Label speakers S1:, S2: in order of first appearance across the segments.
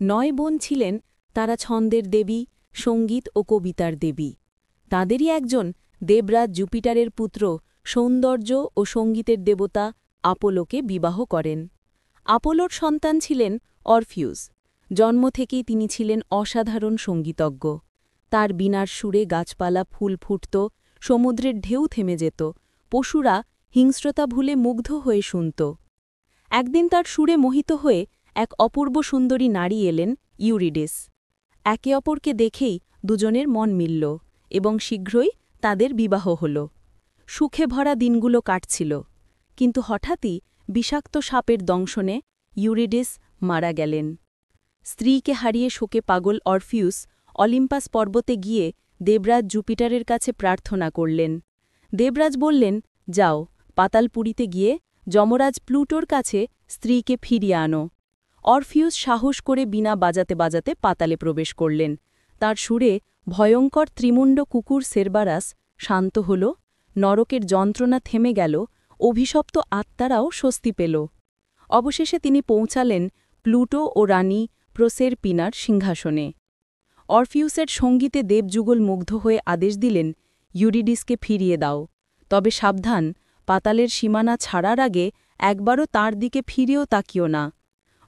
S1: 9 বোন ছিলেন, তারা ছন্দের দেবী, সঙ্গীত ও কবিতার দেবী। তাঁদেরই একজন দেবরাজ জুপিটারের পুত্র, সৌন্দর্য ও সঙ্গীতের দেবতা আপোলোকে বিবাহ করেন। আপোলোর সন্তান ছিলেন অরফিউস। জন্ম থেকেই তিনি ছিলেন অসাধারণ সঙ্গীতজ্ঞ। তার বীণার সুরে গাছপালা ফুল ফুটত, সমুদ্রের ঢেউ থেমে যেত, পশুরা হিংস্রতা ভুলে মুগ্ধ হয়ে শুনত। একদিন তার সুরে মোহিত হয়ে এক অপূর্ব সুন্দরী নারী এলেন, ইউরিডিস। একে অপরকে দেখেই দুজনের মন মিলল এবং শীঘ্রই তাদের বিবাহ হল। সুখে ভরা দিনগুলো কাটছিল, কিন্তু হঠাৎই বিষাক্ত সাপের দংশনে ইউরিডিস মারা গেলেন। স্ত্রীকে হারিয়ে শোকে পাগল অরফিউস অলিম্পাস পর্বতে গিয়ে দেবরাজ জুপিটারের কাছে প্রার্থনা করলেন। দেবরাজ বললেন, যাও, পাতালপুরীতে গিয়ে যমরাজ প্লুটোর কাছে স্ত্রীকে ফিরিয়ে আনো। অরফিউস সাহস করে বীণা বাজাতে বাজাতে পাতালে প্রবেশ করলেন। তার সুরে ভয়ঙ্কর ত্রিমুণ্ড কুকুর সেরবারাস শান্ত হল, নরকের যন্ত্রণা থেমে গেল, অভিশপ্ত আত্মারাও স্বস্তি পেল। অবশেষে তিনি পৌঁছালেন প্লুটো ও রানী প্রসেরপিনার সিংহাসনে। অরফিউসের সঙ্গীতে দেবযুগল মুগ্ধ হয়ে আদেশ দিলেন, ইউরিডিসকে ফিরিয়ে দাও, তবে সাবধান, পাতালের সীমানা ছাড়ার আগে একবারও তার দিকে ফিরেও তাকিও না।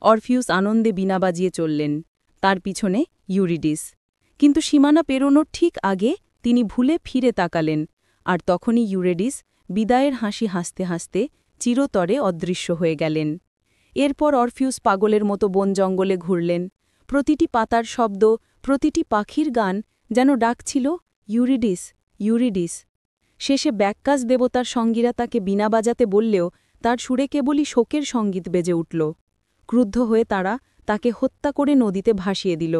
S1: অরফিউস আনন্দে বীণা বাজিয়ে চললেন, তার পিছনে ইউরিডিস। কিন্তু সীমানা পেরোনোর ঠিক আগে তিনি ভুলে ফিরে তাকালেন, আর তখনই ইউরিডিস বিদায়ের হাসি হাসতে হাসতে চিরতরে অদৃশ্য হয়ে গেলেন। এরপর অরফিউস পাগলের মতো বন জঙ্গলে ঘুরলেন। প্রতিটি পাতার শব্দ, প্রতিটি পাখির গান যেন ডাকছিল, ইউরিডিস, ইউরিডিস। শেষে ব্যাক্কাস দেবতার সঙ্গীরা তাকে বীণা বাজাতে বললেও তার সুরে কেবলই শোকের সঙ্গীত বেজে উঠল। ক্রুদ্ধ হয়ে তারা তাকে হত্যা করে নদীতে ভাসিয়ে দিল।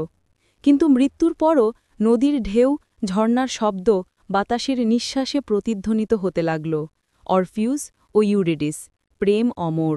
S1: কিন্তু মৃত্যুর পরও নদীর ঢেউ, ঝর্ণার শব্দ বাতাসের নিঃশ্বাসে প্রতিধ্বনিত হতে লাগল, অরফিউস ও ইউরিডিস, প্রেম অমর।